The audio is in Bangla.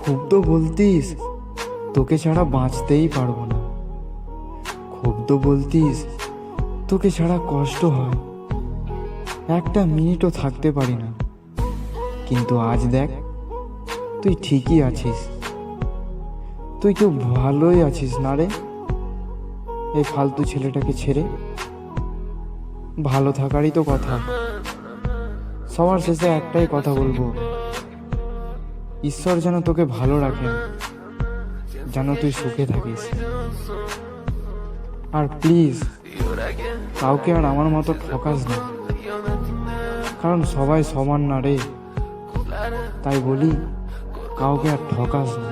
খুব তো বলতিস তোকে ছাড়া বাঁচতেই পারবো না, খুব তো বলতিস তোকে ছাড়া কষ্ট হয়, একটা মিনিটও থাকতে পারি না। কিন্তু আজ দেখ তুই ঠিকই আছিস, তুই কেউ ভালোই আছিস না রে। এই ফালতু ছেলেটাকে ছেড়ে ভালো থাকারই তো কথা। সবার শেষে একটাই কথা বলবো, ঈশ্বর যেন তোকে ভালো রাখেন, যেন তুই সুখে থাকিস। আর প্লিজ কাউকে আর আমার মতো ঠকাস না, কারণ সবাই সমান না রে। তাই বলি কাউকে আর ঠকাস না।